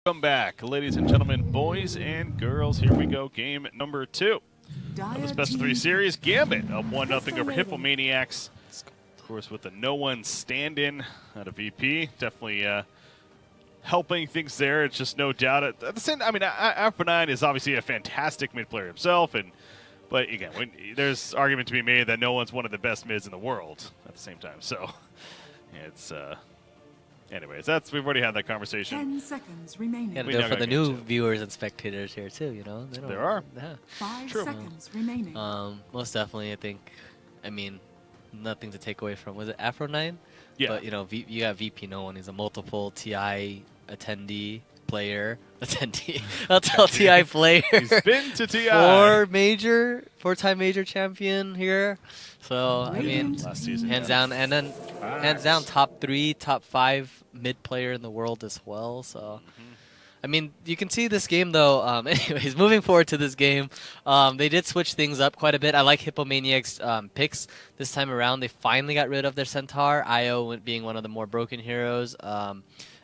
Welcome back, ladies and gentlemen, boys and girls. Here we go, game number 2 of this best of 3 series. Gambit up 1-0 over Hippomaniacs. Of course, with the no-one stand-in out of VP. Definitely helping things there. It's just no doubt. At the same, I mean, Afro9 is obviously a fantastic mid player himself, but again, there's argument to be made that no one's one of the best mids in the world at the same time. So it's anyways, we've already had that conversation. 10 seconds remaining. Yeah, for the new viewers and spectators here too, you know. There are. Yeah. 5 seconds remaining. Most definitely, I think. I mean, nothing to take away from. Was it Afro9? Yeah. But you know, you got VP no one. He's a multiple TI attendee player. Attendee. I'll tell TI player. He's been to TI. 4-time major champion here. So I mean, last season, hands down, and then hands down top 3, top 5 mid player in the world as well. So. I mean, you can see this game, though. Anyways, moving forward to this game, they did switch things up quite a bit. I like Hippomaniacs' picks this time around. They finally got rid of their Centaur, IO being one of the more broken heroes,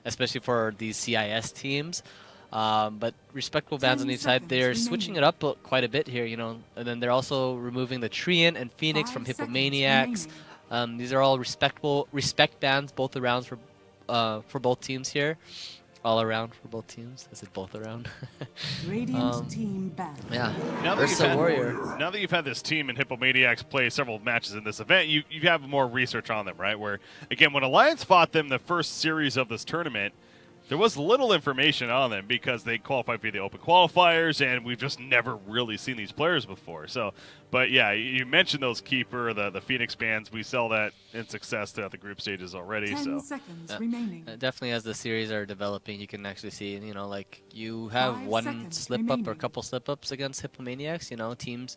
especially for these CIS teams. But respectable bans on each side. They're switching it up quite a bit here, you know. And then they're also removing the Treant and Phoenix from Hippomaniacs. These are all respect bans both arounds for both teams here. All around for both teams. Is it both around? Radiant team back. Yeah. Now that you've had this team and Hippomaniacs play several matches in this event, you have more research on them, right? Where, again, when Alliance fought them the first series of this tournament, there was little information on them because they qualified for the open qualifiers, and we've just never really seen these players before. So, but yeah, you mentioned those Keeper, the Phoenix bands. We saw that in success throughout the group stages already. 10 seconds remaining. Definitely, as the series are developing, you can actually see, you know, like you have one slip up or a couple slip ups against Hippomaniacs. You know, teams.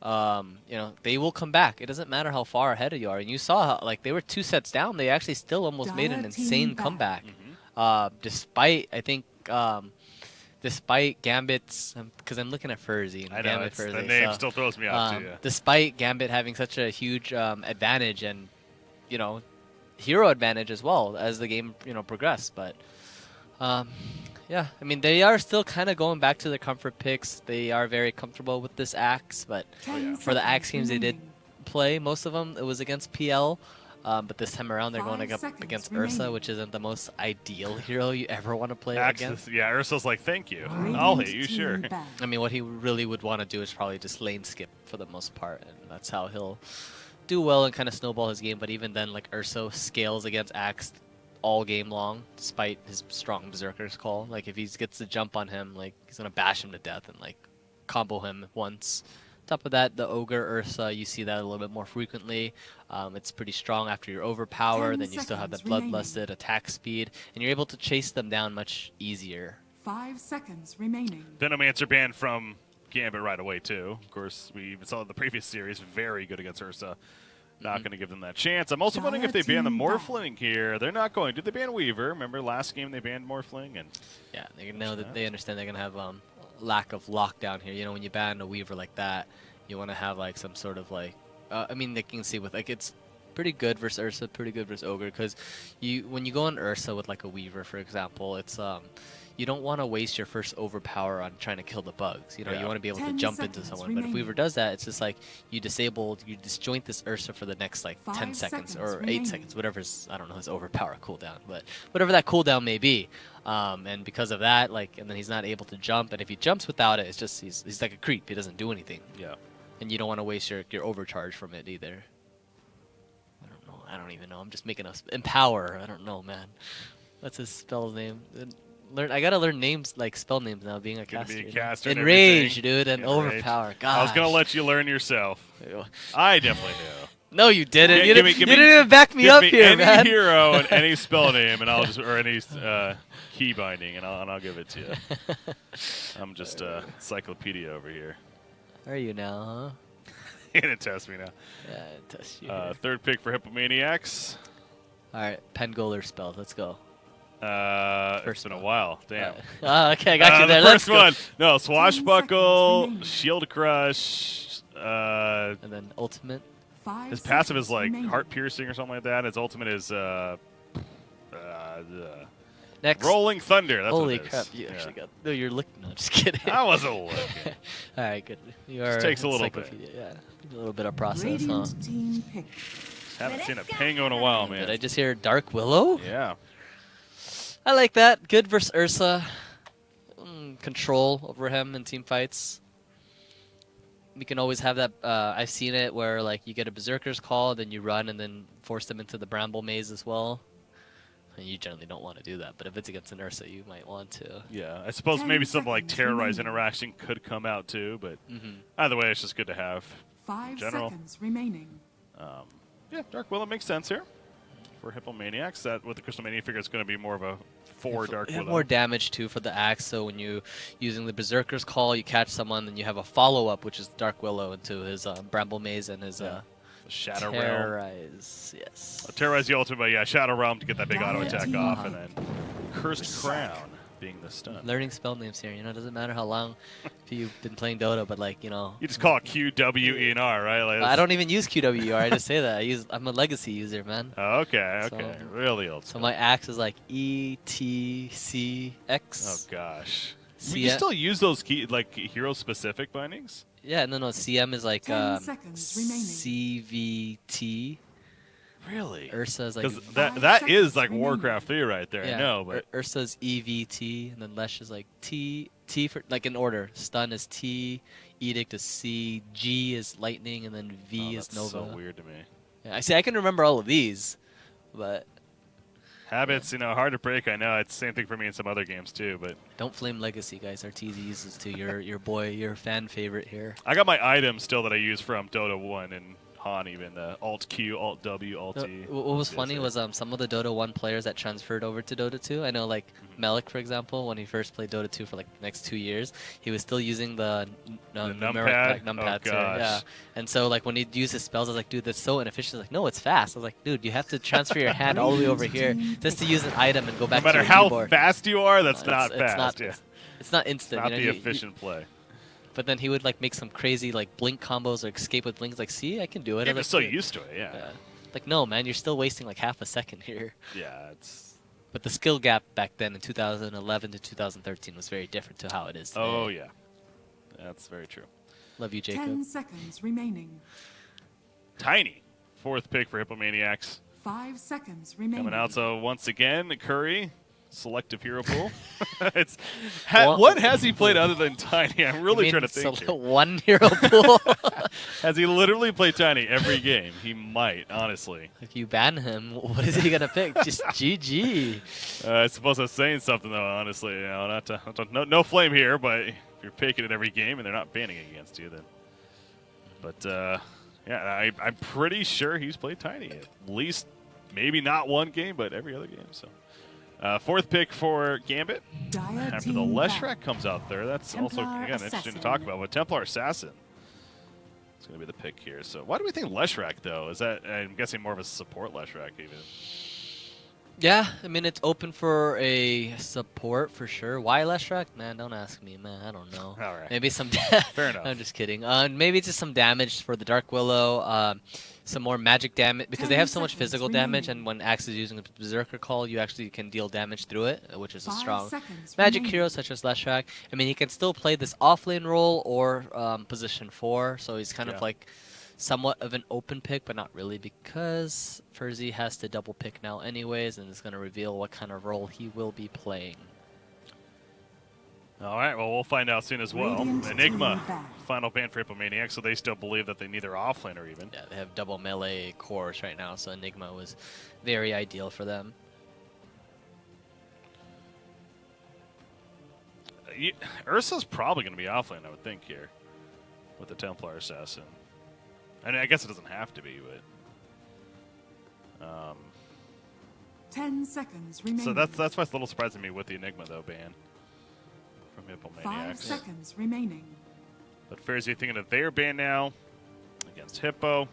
You know, they will come back. It doesn't matter how far ahead you are. And you saw how, like, they were 2 sets down. They actually still almost made an insane comeback. Despite, I think, despite Gambit's, because I'm looking at ex-ferzee. I know, the name still throws me off too. Yeah. Despite Gambit having such a huge advantage and, you know, hero advantage as well as the game, you know, progressed. But, yeah, I mean, they are still kind of going back to their comfort picks. They are very comfortable with this Axe, but for the Axe teams they did play, most of them, it was against PL. But this time around, they're going up against Ursa, which isn't the most ideal hero you ever want to play against. Yeah, Ursa's like, thank you. I'll hit you, sure. I mean, what he really would want to do is probably just lane skip for the most part, and that's how he'll do well and kind of snowball his game. But even then, like, Ursa scales against Axe all game long, despite his strong Berserker's call. Like, if he gets the jump on him, like, he's going to bash him to death and, like, combo him once. Top of that, the Ogre Ursa, you see that a little bit more frequently. It's pretty strong after your overpower. Then you still have the bloodlusted attack speed, and you're able to chase them down much easier. 5 seconds remaining. Venomancer banned from Gambit right away too. Of course, we even saw in the previous series, very good against Ursa. Not going to give them that chance. I'm also wondering if they ban the Morphling here. They're not going. Did they ban Weaver? Remember last game they banned Morphling? And yeah, they know that they understand they're going to have lack of lockdown here. You know, when you ban a Weaver like that, you want to have like some sort of like, I mean, they can see with like it's pretty good versus Ursa, pretty good versus Ogre, because when you go on Ursa with like a Weaver, for example, it's you don't want to waste your first overpower on trying to kill the bugs. You know, you want to be able to jump into someone. But if Weaver does that, it's just like you disjoint this Ursa for the next like 10 seconds or 8 seconds, whatever's, I don't know, his overpower cooldown, but whatever that cooldown may be. And because of that, like, and then he's not able to jump. And if he jumps without it, it's just he's like a creep. He doesn't do anything. Yeah. And you don't want to waste your overcharge from it either. I don't know. I don't even know. I'm just making us Empower. I don't know, man. What's his spell name? I gotta learn names, like spell names now, being a caster. Enrage, dude, and Overpower. Gosh. I was gonna let you learn yourself. I definitely knew. No, you didn't. You didn't even back me up here, man. Any hero and any spell name, and I'll just or any key binding, and I'll give it to you. I'm just a encyclopedia over here. Are you now, huh? You're gonna test me now. Yeah, test you. Third pick for Hippomaniacs. All right, Pengoler spells. Let's go. It's been a while. Damn. Okay, I got you there. The first one. No, Swashbuckle, Shield Crush. And then Ultimate. His passive is like Heart Piercing or something like that. His ultimate is Next. Rolling Thunder. That's Holy what it crap! is. You Yeah. actually got. No, you're looking. No, just kidding. I wasn't looking. All right, good. You are takes a little bit. encyclopedia, Yeah, a little bit of process, huh? Radiant team pick. Haven't seen a Pango in a while, man. Did I just hear Dark Willow? Yeah. I like that. Good versus Ursa. Control over him in team fights. We can always have that. I've seen it where like you get a Berserker's Call, then you run and then force them into the Bramble Maze as well. And you generally don't want to do that, but if it's against an Ursa, you might want to. Yeah, I suppose 10 maybe something like seconds Terrorize remaining. interaction could come out too, but Mm-hmm. either way, it's just good to have. 5 general. seconds remaining. Yeah, Dark Willow makes sense here for Hippomaniacs. That with the Crystal Mania figure, it's going to be more of a 4 Dark You have Willow. more damage too for the axe, so when you using the Berserker's Call, you catch someone, then you have a follow-up, which is Dark Willow into his Bramble Maze and his Shadow Realm. Terrorize. Yes. Terrorize the ultimate, yeah, Shadow Realm to get that big Dire auto attack team off, up. and then Cursed Crown being the stun. Learning spell names here, you know, it doesn't matter how long you've been playing Dota, but like, you know. You just call it Q, W, E, and R, right? Like I don't even use QWR, I just say that. I'm a legacy user, man. Oh, okay, So- okay. Really old So school. my axe is like ETCX. Oh, gosh. C- You still use those hero-specific bindings? Yeah, no, CM is like 10 seconds remaining. CVT. Really? Ursa is like Because Five that is seconds like remaining. Warcraft 3 right there, I know, but Ursa's EVT, and then Lesh is like T for like in order. Stun is T, Edict is C, G is Lightning, and then V is that's Nova. so weird to me. Yeah, I see. I can remember all of these, but Habits, hard to break. I know it's the same thing for me in some other games too. But don't flame Legacy, guys. RTZ uses to your boy, your fan favorite here. I got my items still that I use from Dota 1 and Han, even the Alt Q, Alt W, Alt No, E. what was Yes, funny sir. was some of the Dota 1 players that transferred over to Dota 2. I know like Melik, for example, when he first played Dota 2 for like the next 2 years, he was still using the numeric numpad? numpads. Oh, gosh. Yeah. And so like when he'd use his spells, I was like, dude, that's so inefficient. He's like, no, it's fast. I was like, dude, you have to transfer your hand all the way over here just to use an item and go No back matter to your how keyboard. fast you are, that's No, not it's fast. Not, it's not instant. Not you know, the you- efficient play. but then he would like make some crazy like blink combos or escape with blinks. Like, see, I can do it. I You're was just like, so "Dude." used to it, yeah. Yeah. Like, no, man, you're still wasting like half a second here. Yeah, it's. But the skill gap back then in 2011 to 2013 was very different to how it is today. Oh yeah, that's very true. Love you, Jacob. 10 seconds remaining. Tiny, 4th pick for Hippomaniacs 5 seconds remaining. coming out. So once again, Curry, selective hero pool. it's Well- what has he played other than Tiny? I'm really You trying mean to think. so here. one hero pool. Has he literally played Tiny every game? He might, honestly. If you ban him, what is he gonna pick? Just GG. I suppose I was saying something though. Honestly, no flame here, but if you're picking it every game and they're not banning against you, then. But yeah, I'm pretty sure he's played Tiny at least, maybe not one game, but every other game. So, 4th pick for Gambit. Dire After the team Leshrac back. comes out there, that's also Templar again interesting to Assassin. talk about. But Templar Assassin. It's going to be the pick here. So why do we think Leshrac, though? Is that, I'm guessing, more of a support Leshrac, even? Yeah, I mean it's open for a support for sure. Why Leshrac? Man, don't ask me, man. I don't know. All right. Maybe some. Fair enough. I'm just kidding. Maybe just some damage for the Dark Willow. Some more magic damage because they 10 have so much seconds physical damage, remaining. and when Axe is using the Berserker Call, you actually can deal damage through it, which is a 5 strong seconds magic remaining. hero such as Leshrac. I mean, he can still play this offlane role or position 4, so he's kind Yeah. of like somewhat of an open pick, but not really because ex-ferzee has to double pick now anyways, and it's going to reveal what kind of role he will be playing. All right, well, we'll find out soon as well. Radiant Enigma, team back. final ban for Hippomaniacs, so they still believe that they need their offlane or even. Yeah, they have double melee cores right now, so Enigma was very ideal for them. Ursa's probably going to be offlane, I would think, here with the Templar Assassin. I mean, I guess it doesn't have to be, but 10 seconds remaining. so that's why it's a little surprising to me with the Enigma though ban from 5 Hippomaniacs. seconds remaining. But Ferzee thinking of their ban now against Hippo.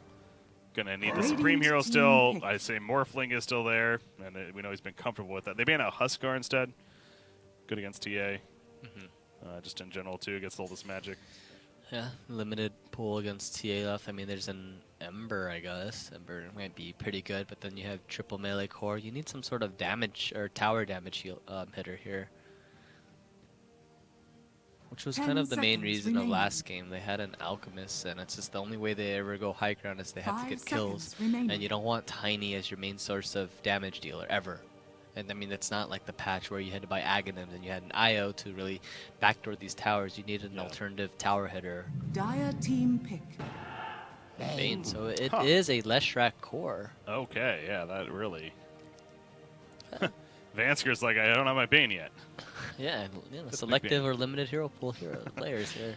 Gonna need the Radiant Supreme Hero team still. pick. I say Morphling is still there, and we know he's been comfortable with that. They ban out Huskar instead. Good against TA. Just in general too, gets all this magic. Yeah, limited pool against TA left. I mean, there's an Ember, I guess. Ember might be pretty good, but then you have triple melee core. You need some sort of damage or tower damage hitter here. Which was kind of the main reason of last game. They had an Alchemist, and it's just the only way they ever go high ground is they have to get kills. And you don't want Tiny as your main source of damage dealer, ever. And I mean, it's not like the patch where you had to buy Aghanims and you had an IO to really backdoor these towers. You needed an alternative tower hitter. Dire team pick. Bane, so it is a Leshrac core. Okay, yeah, that really... Vansker's like, I don't have my Bane yet. Yeah, you know, selective or limited hero pool players here.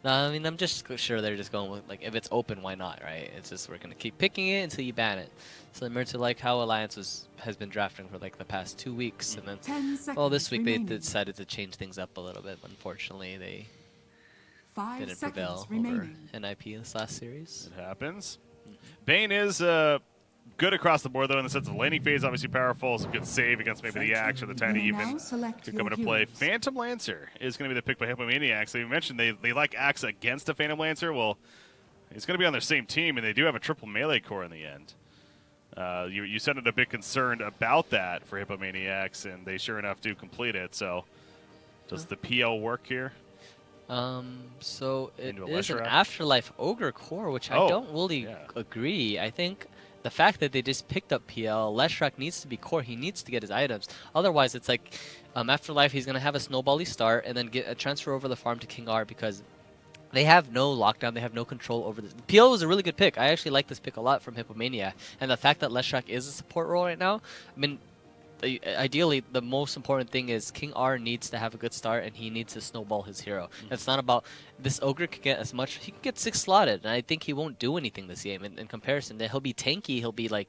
No, I mean, I'm just sure they're just going with, like, if it's open, why not, right? It's just we're going to keep picking it until you ban it. Similar to, like, how Alliance has been drafting for, like, the past 2 weeks. And then, well, this week they decided to change things up a little bit. But unfortunately, they didn't prevail over NIP this last series. It happens. Bane is... good across the board, though, in the sense of laning phase, obviously powerful. It's a good save against maybe the Axe or the Tiny even. Could come into play. Phantom Lancer is going to be the pick by Hippomaniacs. They mentioned they like Axe against a Phantom Lancer. Well, he's going to be on their same team, and they do have a triple melee core in the end. You sounded a bit concerned about that for Hippomaniacs, and they sure enough do complete it. So does the PL work here? So it is an Afterlife Ogre core, which I don't really agree. I think the fact that they just picked up PL, Leshrac needs to be core. He needs to get his items. Otherwise, it's like Afterlife, he's going to have a snowbally start and then get a transfer over the farm to King R because they have no lockdown. They have no control over this. PL was a really good pick. I actually like this pick a lot from Hippomania. And the fact that Leshrac is a support role right now, I mean, ideally, the most important thing is King R needs to have a good start, and he needs to snowball his hero. It's not about this Ogre can get as much. He can get 6 slotted, and I think he won't do anything this game in comparison. That he'll be tanky. He'll be like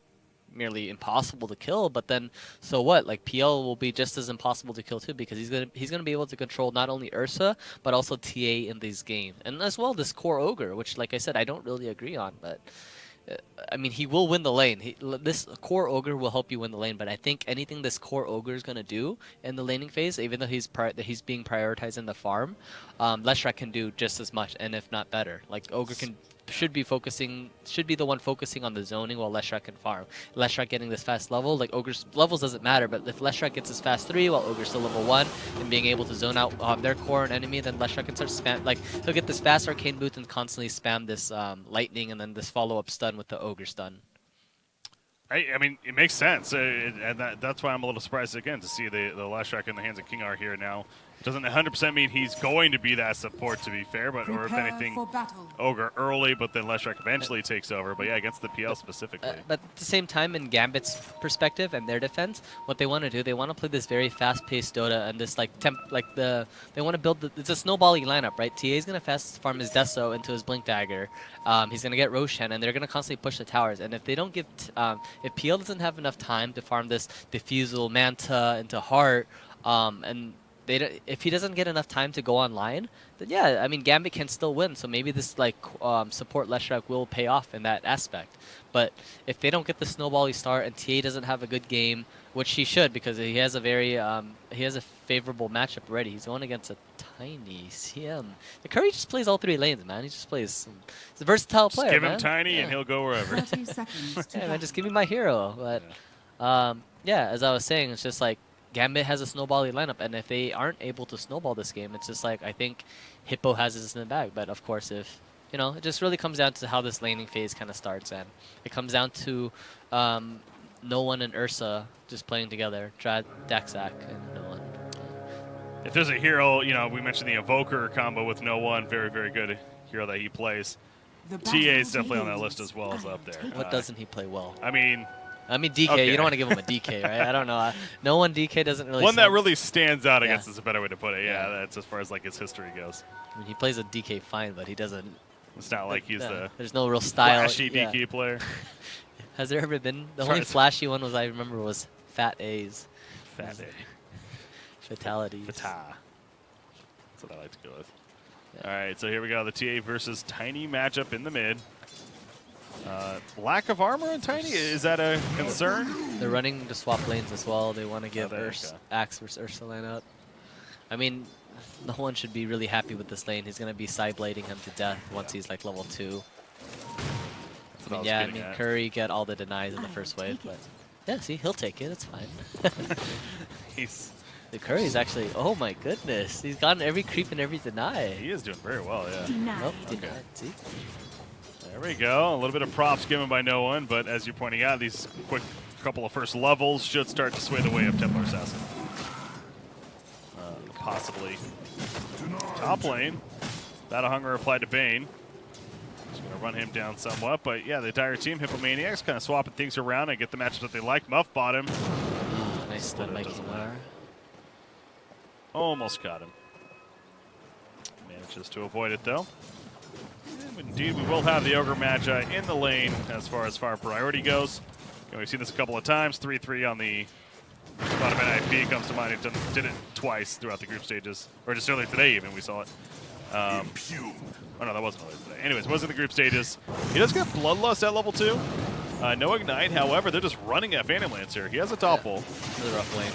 merely impossible to kill. But then, so what? Like PL will be just as impossible to kill too, because he's gonna be able to control not only Ursa but also TA in these games, and as well this core Ogre, which, like I said, I don't really agree on, but. I mean, he will win the lane. This core Ogre will help you win the lane, but I think anything this core Ogre is going to do in the laning phase, even though he's being prioritized in the farm, Leshrac can do just as much, and if not better. Like, Ogre should be the one focusing on the zoning while Leshrac can farm. Leshrac getting this fast level, like Ogre's levels doesn't matter, but if Leshrac gets his fast 3 while Ogre's still level 1 and being able to zone out their core and enemy, then Leshrac can start spam, like he'll get this fast arcane boot and constantly spam this lightning and then this follow-up stun with the Ogre stun. I mean, it makes sense, and that's why I'm a little surprised again to see the Leshrac in the hands of King R here now. Doesn't 100% mean he's going to be that support, to be fair, but or if anything, Ogre early, but then Leshrac eventually takes over. But yeah, against the PL specifically. But at the same time, in Gambit's perspective and their defense, what they want to do, they want to play this very fast-paced Dota and this they want to build it's a snowballing lineup, right? TA is gonna fast farm his Deso into his Blink Dagger. He's gonna get Roshan, and they're gonna constantly push the towers. And if they don't give, if PL doesn't have enough time to farm this Diffusal Manta into Heart, and if he doesn't get enough time to go online, then yeah, I mean, Gambit can still win. So maybe this support Leshrac will pay off in that aspect. But if they don't get the snowbally start and TA doesn't have a good game, which he should because he has a very favorable matchup already. He's going against a Tiny CM. The Curry just plays all 3 lanes, man. He just plays. He's a versatile player. Just give him Tiny and he'll go wherever. 30 seconds to man, just give me my hero. But yeah, as I was saying, it's just like. Gambit has a snowbally lineup, and if they aren't able to snowball this game, it's just like I think Hippo has this in the bag. But of course, if it just really comes down to how this laning phase kind of starts, and it comes down to No One and Ursa just playing together, Daxak and No One. If there's a hero, we mentioned the Evoker combo with No One, very, very good hero that he plays. TA is definitely on that list as well as up there. What doesn't he play well? I mean, DK, okay. You don't want to give him a DK, right? I don't know. No One DK doesn't really... One that really stands out, I guess is a better way to put it. Yeah, that's as far as like his history goes. I mean, he plays a DK fine, but he doesn't... It's not like he's the... There's no real style. Flashy DK player. Has there ever been... The only flashy one I remember was Fat A's. Fat A. Fatalities. That's what I like to go with. Yeah. All right, so here we go. The TA versus Tiny matchup in the mid. Lack of armor in Tiny, is that a concern? They're running to swap lanes as well. They want to give Axe versus Ursa lineup. I mean, no one should be really happy with this lane. He's gonna be side blading him to death once he's like level 2. I mean, Curry get all the denies in the first wave, but yeah, see, he'll take it. It's fine. The Curry's actually, oh my goodness, he's gotten every creep and every deny. He is doing very well, yeah. Denied. Denied. See? There we go. A little bit of props given by no one, but as you're pointing out, these quick couple of first levels should start to sway the way of Templar Assassin. Possibly top lane. Battle Hunger applied to Bane. Just going to run him down somewhat, but yeah, the entire team, Hippomaniacs, kind of swapping things around and get the matchup that they like. Muff bottom. Nice stun by Kimura. Almost got him. Manages to avoid it though. And indeed, we will have the Ogre Magi in the lane as far as far priority goes. And we've seen this a couple of times. 3-3 on the bottom NIP comes to mind. He did it twice throughout the group stages. Or just earlier today even, we saw it. Oh no, that wasn't earlier today. Anyways, it was in the group stages. He does get Bloodlust at level 2. No Ignite, however, they're just running at Phantom Lancer. He has a topple. Really rough lane.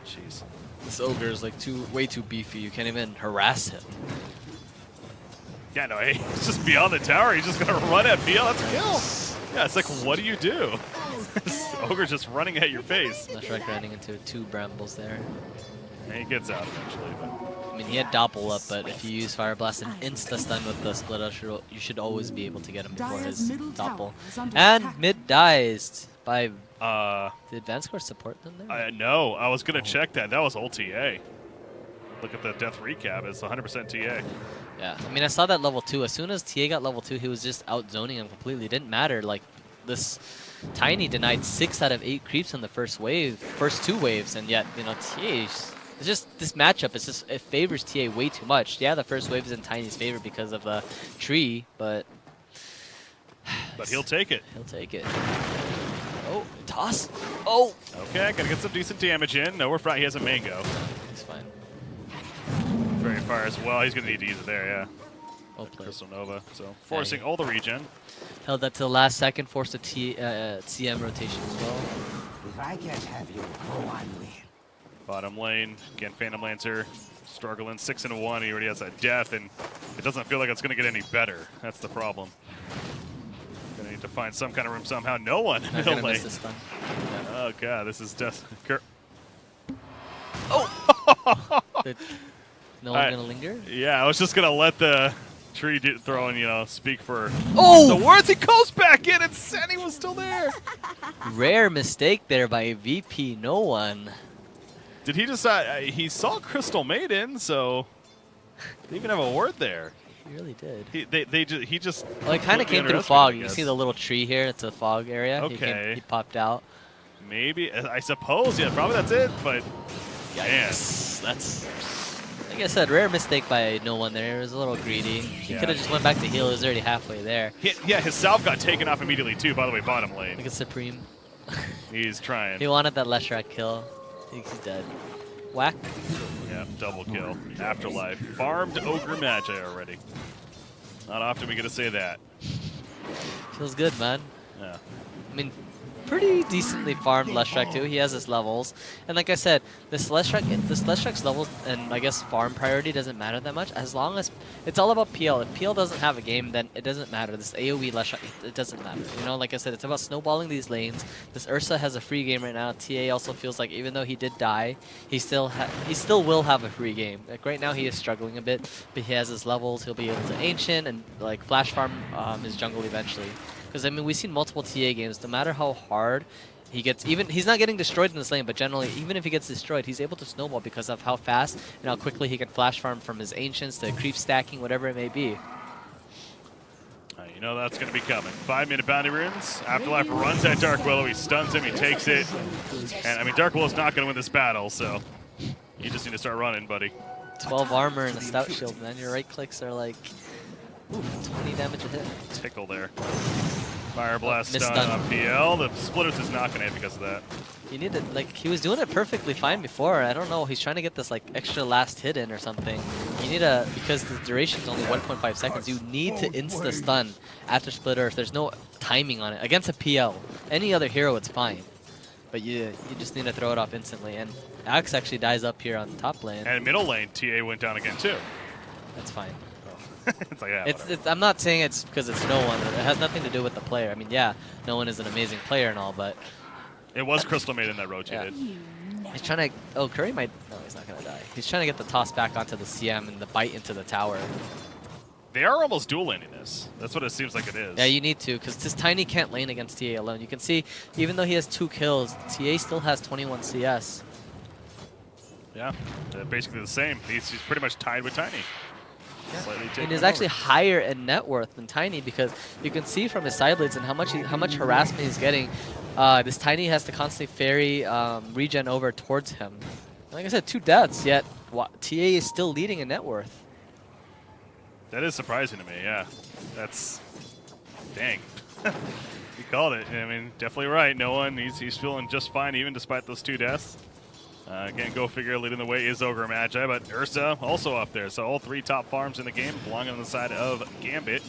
Jeez. This Ogre is like way too beefy. You can't even harass him. Yeah, no, he's just beyond the tower. He's just going to run at PL. That's a kill. Yeah, it's like, what do you do? This Ogre's just running at your face. Leshrac running into 2 brambles there. And he gets out eventually. But I mean, he had Doppel up, but if you use Fire Blast and insta-stun with the split up, you should always be able to get him before his Doppel. And mid dies by... Did Advanced Core support them there? No, I was going to check that. That was ult TA. Look at the death recap. It's 100% TA. Yeah, I mean, I saw that level 2. As soon as TA got level 2, he was just out-zoning him completely. It didn't matter. Like, this Tiny denied 6 out of 8 creeps in the first 2 waves, and yet, you know, TA, it's just, this matchup, it favors TA way too much. Yeah, the first wave is in Tiny's favor because of the tree, but... But he'll take it. He'll take it. Oh, toss. Oh! Okay, gotta get some decent damage in. No, we're fine. He has a mango. He's fine. Very far as well. He's gonna need to use it there, yeah. Well played. Crystal Nova. So forcing all the regen. Held that to the last second, forced a CM rotation as well. If I can't have you, go on me. Bottom lane, again, Phantom Lancer struggling 6-1. He already has that death, and it doesn't feel like it's gonna get any better. That's the problem. Gonna need to find some kind of room somehow. No one in middle lane. Oh god, this is just. Oh! No one gonna linger? Yeah, I was just gonna let the tree throw and, you know, speak for the words. He goes back in, and Senny was still there. Rare mistake there by VP. No one. Did he decide? He saw Crystal Maiden, so they even have a word there. He really did. He just. Well, it kind of came through fog. You see the little tree here? It's a fog area. Okay. He popped out. Maybe, I suppose. Yeah, probably that's it. But yes, that's. Like I said, rare mistake by no one there. It was a little greedy. He could have just went back to heal. He was already halfway there. Yeah, his salve got taken off immediately too. By the way, bottom lane. Look at Supreme. He's trying. He wanted that Leshrac kill. He's dead. Whack. Yeah, double kill. Afterlife. Farmed Ogre Magi already. Not often we get to say that. Feels good, man. Yeah. I mean, pretty decently farmed Leshrac too. He has his levels, and like I said, this Leshrac's levels and I guess farm priority doesn't matter that much as long as it's all about PL. If PL doesn't have a game, then it doesn't matter. This AOE Leshrac, it doesn't matter. You know, like I said, it's about snowballing these lanes. This Ursa has a free game right now. TA also feels like even though he did die, he still will have a free game. Like right now, he is struggling a bit, but he has his levels. He'll be able to ancient and like flash farm his jungle eventually. Because, I mean, we've seen multiple TA games. No matter how hard he gets, he's not getting destroyed in this lane, but generally, even if he gets destroyed, he's able to snowball because of how fast and how quickly he can flash farm from his ancients to creep stacking, whatever it may be. You know that's going to be coming. 5-minute bounty runes. Afterlife runs at Dark Willow. He stuns him. He takes it. And, I mean, Dark Willow's not going to win this battle, so you just need to start running, buddy. 12 armor and a stout shield, man. Your right clicks are like 20 damage a hit. Tickle there. Fire blast stun on PL. The splitters is not going to hit because of that. You need it, like, he was doing it perfectly fine before. I don't know, he's trying to get this, like, extra last hit in or something. You need a, because the duration is only 1.5 seconds, you need to insta-stun after splitter if there's no timing on it. Against a PL. Any other hero, it's fine. But you just need to throw it off instantly. And Axe actually dies up here on the top lane. And middle lane, TA went down again too. That's fine. It's like, yeah, whatever. I'm not saying it's because it's no one. It has nothing to do with the player. I mean, yeah, no one is an amazing player and all, but It was Crystal Maiden that rotated. he's trying to. Oh, Curry might. No, he's not gonna die. He's trying to get the toss back onto the CM and the bite into the tower. They are almost dual laning this. That's what it seems like it is. Yeah, you need to, because this Tiny can't lane against TA alone. You can see, even though he has 2 kills, TA still has 21 CS. Yeah, they're basically the same. He's pretty much tied with Tiny. Slightly taking And he's him actually over. higher in net worth than Tiny, because you can see from his side blades and how much harassment he's getting. This Tiny has to constantly ferry regen over towards him. Like I said, 2 deaths, yet TA is still leading in net worth. That is surprising to me, yeah. That's... Dang. You called it. I mean, definitely right. No one, he's feeling just fine even despite those 2 deaths. Again, go figure, leading the way is Ogre Magi, but Ursa also up there. So all 3 top farms in the game belonging on the side of Gambit.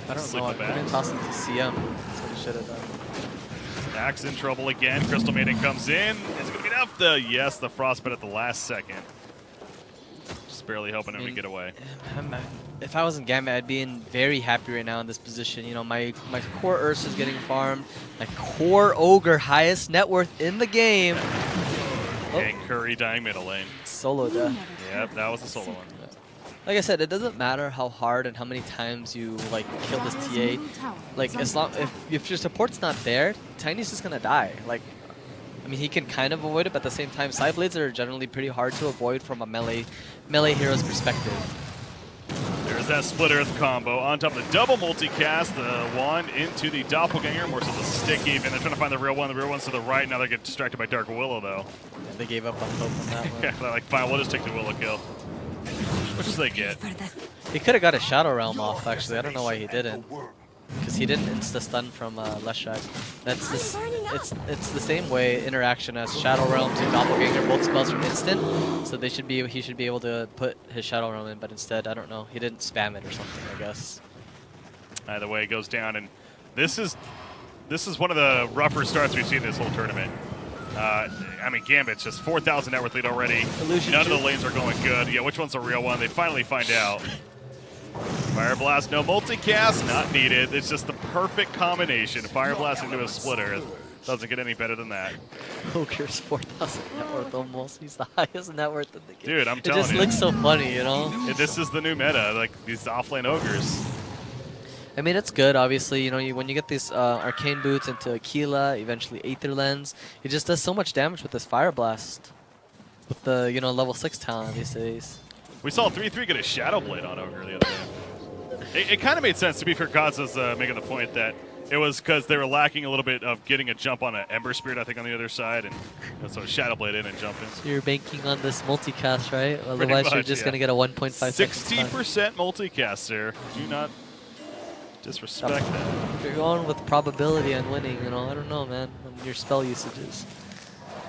I don't Slip know, I it back. couldn't toss him to CM. That's what he should have done. Axe in trouble again. Crystal Maiden comes in. Is it going to be enough? Yes, the Frostbite at the last second. Just barely helping him to get away. If I wasn't Gambit, I'd be very happy right now in this position. You know, my core Ursa is getting farmed. My core Ogre, highest net worth in the game. And Curry dying middle lane. Solo death. Yep, that was a solo one. Like I said, it doesn't matter how hard and how many times you like kill this TA. Like as long if your support's not there, Tiny's just gonna die. Like, I mean, he can kind of avoid it, but at the same time, side blades are generally pretty hard to avoid from a melee hero's perspective. There's that Split Earth combo. On top of the double multicast, the wand into the doppelganger, more so the stick even. They're trying to find the real one. The real one's to the right. Now they get distracted by Dark Willow, though. Yeah, they gave up on hope on that one. Yeah, they're like, fine, we'll just take the Willow kill. Which they get. He could have got a Shadow Realm off, actually. I don't know why he didn't. Because he didn't insta-stun from Leshak. That's this, it's the same way interaction as Shadow Realms and Doppelganger, both spells from instant. So he should be able to put his Shadow Realm in, but instead, I don't know, he didn't spam it or something, I guess. Either way, it goes down, and this is one of the rougher starts we've seen this whole tournament. I mean, Gambit's just 4,000 net worth lead already. Illusion None of Juke. the lanes are going good. Yeah, which one's the real one? They finally find out. Fire Blast, no multicast, not needed. It's just the perfect combination. Fire Blast into a splitter. Doesn't get any better than that. Ogre's 4,000 net worth almost. He's the highest net worth in the game. Dude, I'm it telling just you. looks so funny, you know? This is the new meta, like these offlane ogres. I mean, it's good, obviously. You know, when you get these Arcane Boots into Aquila, eventually Aether Lens, he just does so much damage with this Fire Blast. With the, you know, level 6 talent these days. We saw 3-3 get a Shadow Blade on Ogre the other day. It kind of made sense, to be fair. Gods was making the point that it was because they were lacking a little bit of getting a jump on an Ember Spirit, I think, on the other side, and so Shadow Blade in and jump in. So you're banking on this multicast, right? Otherwise, you're just going to get a 1.5 60% multicast there. Do not disrespect that. If you're going with probability on winning, you know, I don't know, man, on your spell usages.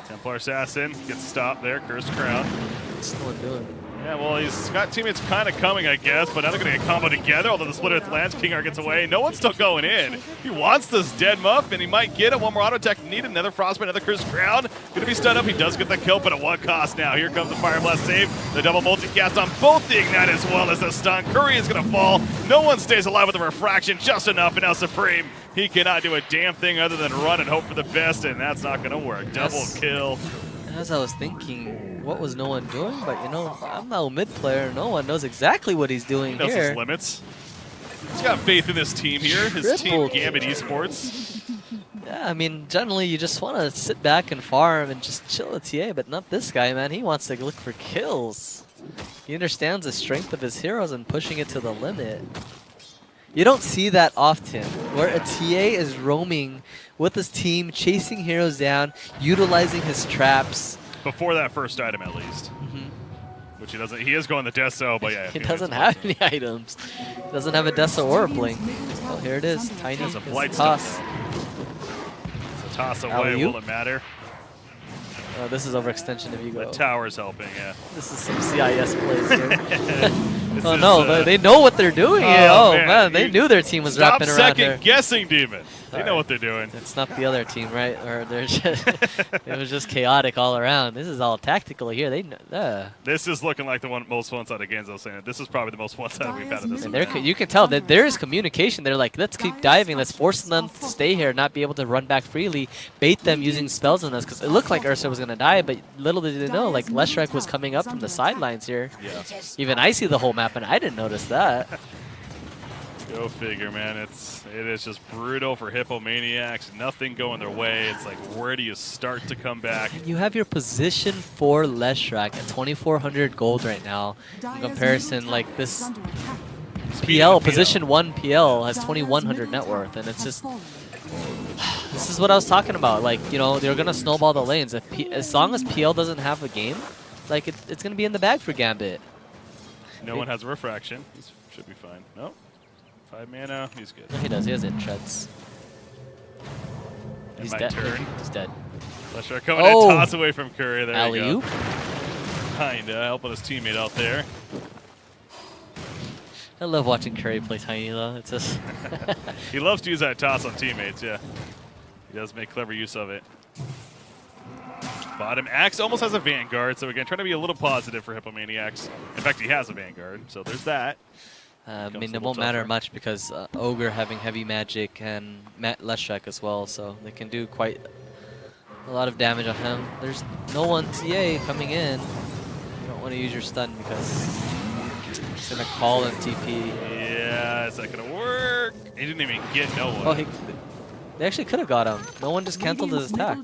Templar Assassin gets stopped there. Cursed Crown. What's no one doing? Yeah, well, he's got teammates kind of coming, I guess, but now they're going to get combo together, although the Split Earth lands. King Art gets away. No one's still going in. He wants this dead muff, and he might get it. One more auto attack needed. Another Frostbite, another Cursed Crown. Going to be stunned up. He does get the kill, but at what cost now? Here comes the Fire Blast save. The double multicast on both the Ignite as well as the stun. Curry is going to fall. No one stays alive with the Refraction just enough, and now Supreme, he cannot do a damn thing other than run and hope for the best, and that's not going to work. Double kill. As I was thinking, what was no one doing? But, you know, I'm no mid player. No one knows exactly what he's doing He knows here. his limits. He's got faith in this team here, his team Gambit Esports. Yeah, I mean, generally you just want to sit back and farm and just chill at TA, but not this guy, man. He wants to look for kills. He understands the strength of his heroes and pushing it to the limit. You don't see that often, where a TA is roaming with his team, chasing heroes down, utilizing his traps. Before that first item, at least. Which he doesn't. He is going the Deso, but yeah. He doesn't have any items. He doesn't have a Deso or a Blink. Well, here it is. Tiny There's a is Blight the toss. It's a toss away. Alley-oop. Will it matter? Oh, this is overextension of ego. The tower's helping, yeah. This is some CIS plays here. This Oh is, no, they know what they're doing here. Oh man, they You- knew their team was Stop wrapping around second here. guessing, Demon. They know what they're doing. It's not the other team, right? Or they're just it was just chaotic all around. This is all tactical here. They This is looking like the most one-sided games I was saying. This is probably the most one-sided we've had in this and event. you can tell that there is communication. They're like, let's keep diving. Let's force them to stay here, not be able to run back freely. Bait them using spells on us because it looked like Ursa was gonna die, but little did they know, like Leshrac was coming up from the sidelines here. Yeah. Even I see the whole map, and I didn't notice that. Go figure, man. It is just brutal for Hippomaniacs. Nothing going their way. It's like, where do you start to come back? You have your position for Leshrac at 2,400 gold right now. In comparison, like this PL, position 1 PL has 2,100 net worth, and it's just... This is what I was talking about. Like, you know, they're going to snowball the lanes. As long as PL doesn't have a game, like, it's going to be in the bag for Gambit. No one has a refraction. He should be fine. No? 5 mana. He's good. No, he does. He has intreads. It He's might dead. turn. He's dead. Leshrac coming in, toss away from Curry. There you Alley-oop. go. Kinda helping his teammate out there. I love watching Curry play Tiny, though. It's just... He loves to use that toss on teammates, yeah. He does make clever use of it. Bottom, Axe almost has a Vanguard, so again, trying to be a little positive for Hippomaniacs. In fact, he has a Vanguard, so there's that. I mean, a it won't matter tougher. much because Ogre having heavy magic and Leshrac as well, so they can do quite a lot of damage on him. There's no one TA coming in. You don't want to use your stun because it's going to call and TP. Yeah, is that going to work? He didn't even get no one. Oh, they actually could have got him. No one just canceled his attack.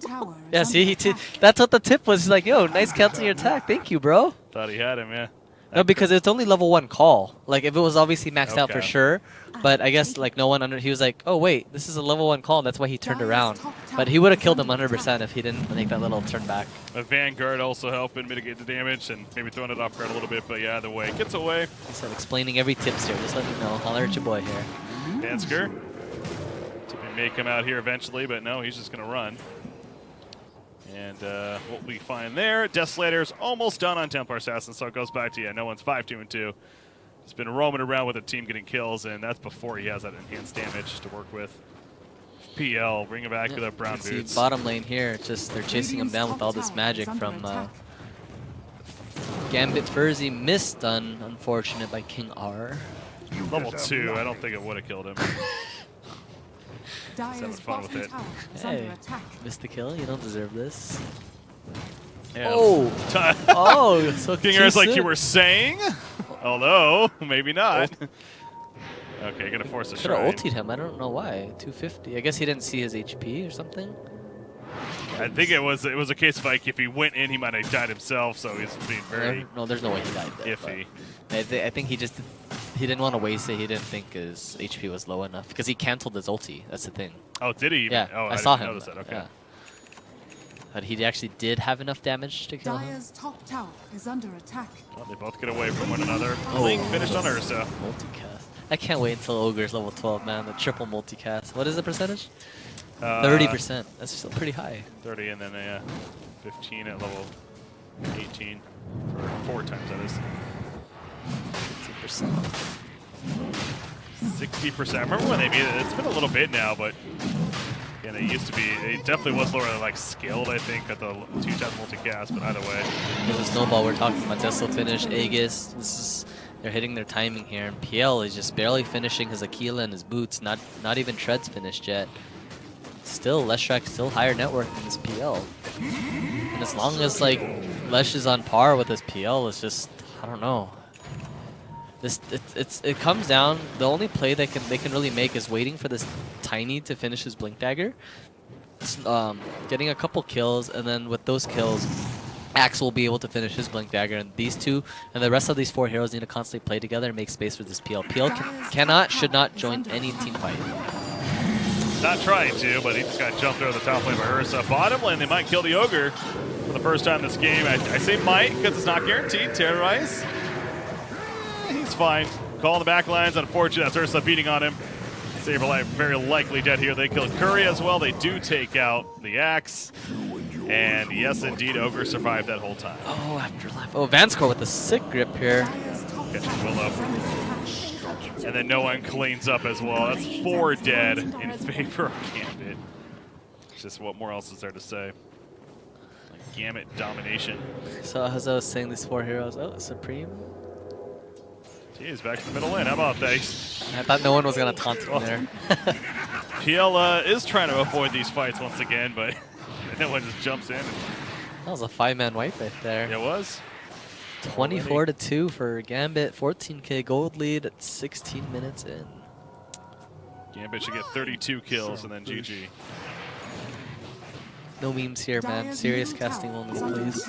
Yeah, see, that's what the tip was. He's like, yo, nice canceling your attack. Thank you, bro. Thought he had him, yeah. No, because it's only level 1 call. Like, if it was obviously maxed out for Okay. sure, but I guess, like, no one he was like, oh, wait, this is a level 1 call, and that's why he turned around. But he would have killed him 100% if he didn't make that little turn back. A Vanguard also helping mitigate the damage and maybe throwing it off guard a little bit, but yeah, either way, gets away. He said, explaining every tips here. Just let me know. Holler at your boy here. Dansker. He may come out here eventually, but no, he's just going to run. And what we find there, Desolator's almost done on Templar Assassin, so it goes back to, yeah, no one's 5-2-2. He's been roaming around with the team getting kills, and that's before he has that enhanced damage to work with. PL, bring it back with a brown See, boots. bottom lane here, it's just they're chasing him down with all this magic from Gambit ex-ferzee. Missed stun, unfortunate by King R. Level 2, I don't think it would have killed him. Dyer's fun with bottom it. tower is Hey, under attack. missed the kill. You don't deserve this. Yeah. Oh, oh, so King too R's like you soon. were saying, although maybe not. Okay, gonna force a Could have shrine. ultied him. I don't know why. 250. I guess he didn't see his HP or something. I think it was a case of like if he went in, he might have died himself. So he's being very No, there's no way he died there. iffy. but I think he didn't want to waste it. He didn't think his HP was low enough because he canceled his ulti. That's the thing. Oh, did he? Even? Yeah, Oh, I saw didn't him. notice that. Okay. Yeah. But he actually did have enough damage to kill him. Dyer's top tower is under attack. Well, they both get away from one another. Oh. Link finished on Ursa. Multicast. I can't wait until Ogre's level 12, man. The triple multicast. What is the percentage? 30%. 30%. That's still pretty high. 30, and then 15 at level 18. For 4 times, that is. 15%. 60%. I remember when they made it. It's been a little bit now, but yeah, they used to be. It definitely was lower, like skilled, I think, at the 2-time multicast. But either way, There's a snowball we're talking about. Deso finish, Aegis. They're hitting their timing here, and PL is just barely finishing his Aquila and his boots. Not even Tread's finished yet. Still, Leshrac still higher net worth than his PL. And as long as like Lesh is on par with his PL, it's just I don't know. It comes down. The only play they can really make is waiting for this Tiny to finish his Blink Dagger, getting a couple kills, and then with those kills, Axe will be able to finish his Blink Dagger. And these two and the rest of these 4 heroes need to constantly play together and make space for this PL. PL should not join any team fight. not trying to, but he just got jumped over the top lane by Ursa. Bottom lane, they might kill the Ogre for the first time this game. I say might because it's not guaranteed. Terrorize. He's fine. Calling the back lines. Unfortunate. That's Ursa beating on him. Saberlight very likely dead here. They kill Curry as well. They do take out the Axe. And yes, indeed, Ogre survived that whole time. Oh, afterlife. Oh, Vanscore with the sick grip here. Dyer's top Catching tower Willow. is under attack. And then no one cleans up as well. That's 4 dead in favor of Gambit. It's just what more else is there to say? Like Gambit domination. So as I was saying, these 4 heroes. Oh, Supreme. He's back to the middle lane. How about that? I thought no one was gonna taunt him there. PL is trying to avoid these fights once again, but no one just jumps in. That was a 5-man wipe right there. It was. 24-2 for Gambit. 14k gold lead at 16 minutes in. Gambit should get 32 kills and then GG. No memes here, man. Serious casting only, please.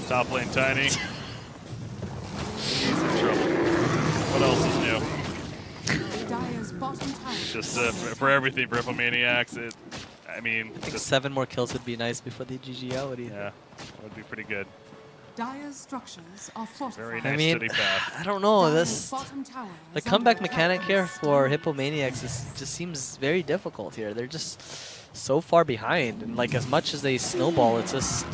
Top lane Tiny. He's in trouble. What else is new? It's just for everything for Hippomaniacs. I mean, I think 7 more kills would be nice before the GG out. What do you yeah, that would be pretty good. Dire's structures are fortified. Very nice I mean, steady path. I don't know. Dire's This bottom tower the is comeback under mechanic attack. here for Hippomaniacs just seems very difficult here. They're just so far behind, and like as much as they snowball, it's just.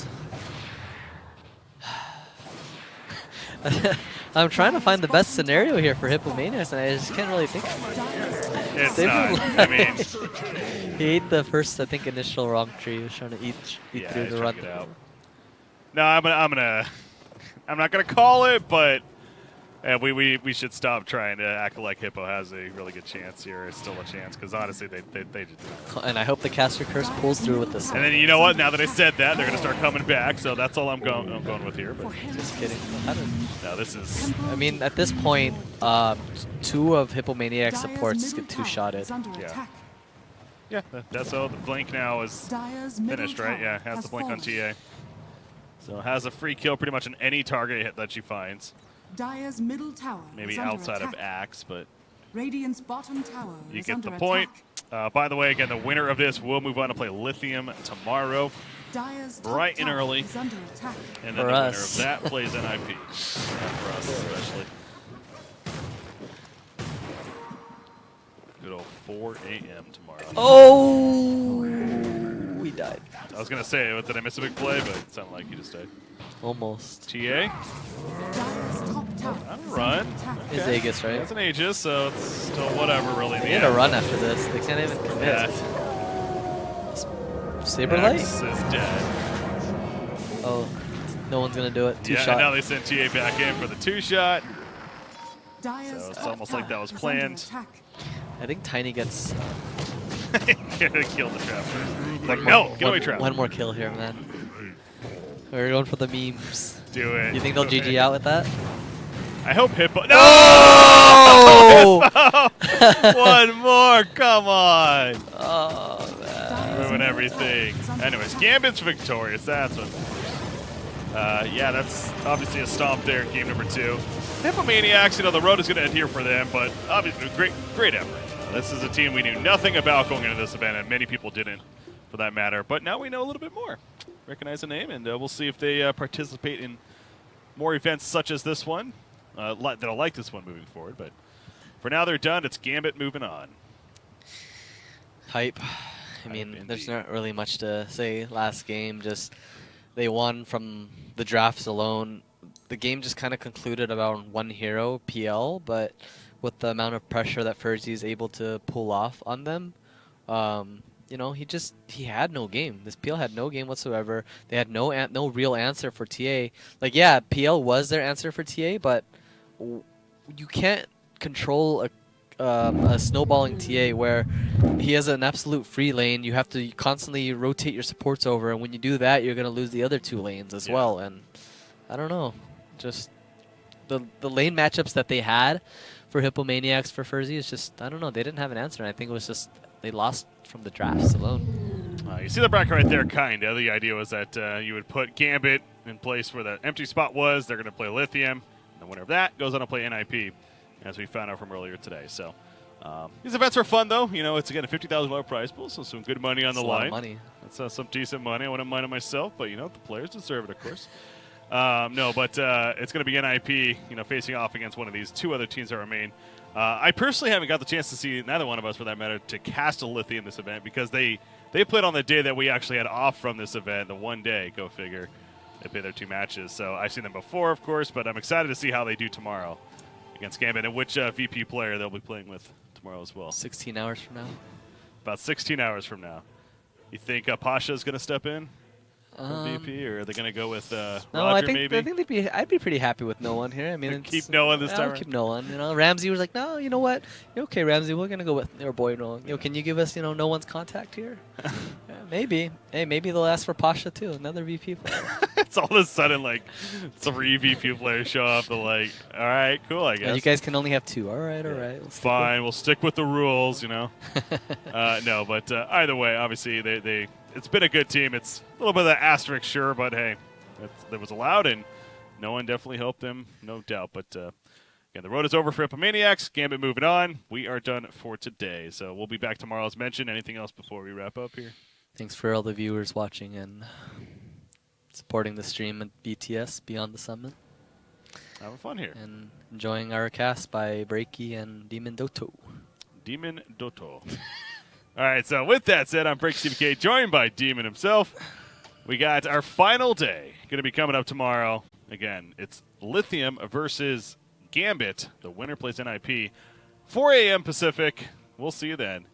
I'm trying to find the best scenario here for Hippomaniacs, and I just can't really think of it. It's They not. were I mean, He ate the first, I think, initial wrong tree. He was trying to eat yeah, through he's the trying run. to get out. No, I'm not gonna call it, but we should stop trying to act like Hippo has a really good chance here. It's still a chance because honestly, they just. And I hope the caster curse pulls through with this. And then you know what? Now that I said that, they're gonna start coming back. So that's all I'm going with here. But Just kidding. I don't. no, this is. I mean, at this point, 2 of Hippomaniac's supports get 2-shotted. Yeah. Yeah, that's all. The blink now is finished, right? Yeah, has the blink on TA. So has a free kill pretty much on any target hit that she finds. Dire's middle tower Maybe is under outside of attack. Axe, but Radiant's bottom tower you is get under the point. attack. By the way, again, the winner of this will move on to play Lithium tomorrow, Dire's top bright and tower early. is under attack. and then For the winner us. of that plays NIP. For us, especially. Good old 4 a.m. tomorrow. Oh, we died. I was gonna say, did I miss a big play? But it sounded like you just died. Almost. TA, Dire's top tower on a is run. under attack. Is Aegis, right? That's an Aegis, so it's still whatever, really. They need to run after this. They can't even commit. Yeah. Saberlight? Axe is dead. Oh, no one's gonna do it. Yeah, Two-shot. and now they send TA back in for the 2-shot. Dire's So it's top almost like that was tower is planned. under attack. I think Tiny gets Gonna kill the trap first. Like, no, get away, trap. one more kill here, man. We're going for the memes. Do it. You think they'll Do GG it. out with that? I hope Hippo. No! Oh! One more, come on. Oh, man. Dire's Ruin middle everything. tower is under Anyways, attack. Gambit's victorious. That's what matters. Yeah, that's obviously a stomp there in game number 2. Hippomaniacs, the road is going to end here for them, but obviously great effort. This is a team we knew nothing about going into this event, and many people didn't, for that matter. But now we know a little bit more. Recognize the name, and we'll see if they participate in more events such as this one. That'll like this one moving forward. But for now, they're done. It's Gambit moving on. Hype. I mean, there's not really much to say. Last game, just they won from the drafts alone. The game just kind of concluded around one hero, PL, but with the amount of pressure that ex-ferzee is able to pull off on them, he had no game. This PL had no game whatsoever. They had no real answer for TA. Like, yeah, PL was their answer for TA, but you can't control a snowballing TA where he has an absolute free lane. You have to constantly rotate your supports over, and when you do that, you're going to lose the other 2 lanes as well. And I don't know. Just the lane matchups that they had for Hippomaniacs for ex-ferzee is just, I don't know. They didn't have an answer, and I think it was just they lost from the drafts alone. You see the bracket right there, kind of. The idea was that you would put Gambit in place where the empty spot was. They're going to play Lithium. And the winner of that goes on to play NIP, as we found out from earlier today. So these events are fun, though. It's, again, a $50,000 prize pool, so some good money on the That's a line. lot of money. That's some decent money. I wouldn't mind it myself, but, the players deserve it, of course. It's going to be NIP, facing off against one of these 2 other teams that remain. I personally haven't got the chance to see, neither one of us for that matter, to cast a Lithium this event because they played on the day that we actually had off from this event, the one day, go figure. They played their 2 matches. So I've seen them before, of course, but I'm excited to see how they do tomorrow. against Gambit, and which VP player they'll be playing with tomorrow as well. 16 hours from now. About 16 hours from now. You think Pasha is going to step in for VP, or are they going to go with No, Roger I maybe? think I'd be pretty happy with no one here. I mean, Keep no one this time I'll around? keep no one. You know, Ramsey was like, no, you know what? Okay, Ramsey, we're gonna go with your boy no one. You know, can you give us, no one's contact here? Yeah, maybe. Hey, maybe they'll ask for Pasha too, another VP player. It's all of a sudden like 3 VP players show up. They're like, all right, cool, I guess. You guys can only have 2. All right, all right. Fine, we'll stick with the rules, No, but either way, obviously it's been a good team. It's a little bit of that asterisk, sure, but hey, that was allowed, and no one definitely helped them, no doubt. But again, the road is over for Hippomaniacs. Gambit moving on. We are done for today, so we'll be back tomorrow as mentioned. Anything else before we wrap up here? Thanks for all the viewers watching and supporting the stream at BTS Beyond the Summit. Having fun here. And enjoying our cast by Breaky and DeMoN Dota. DeMoN Dota. All right, so with that said, I'm BreakyCPK, joined by DeMoN himself. We got our final day going to be coming up tomorrow. Again, it's Lithium versus Gambit. The winner plays NIP. 4 a.m. Pacific. We'll see you then.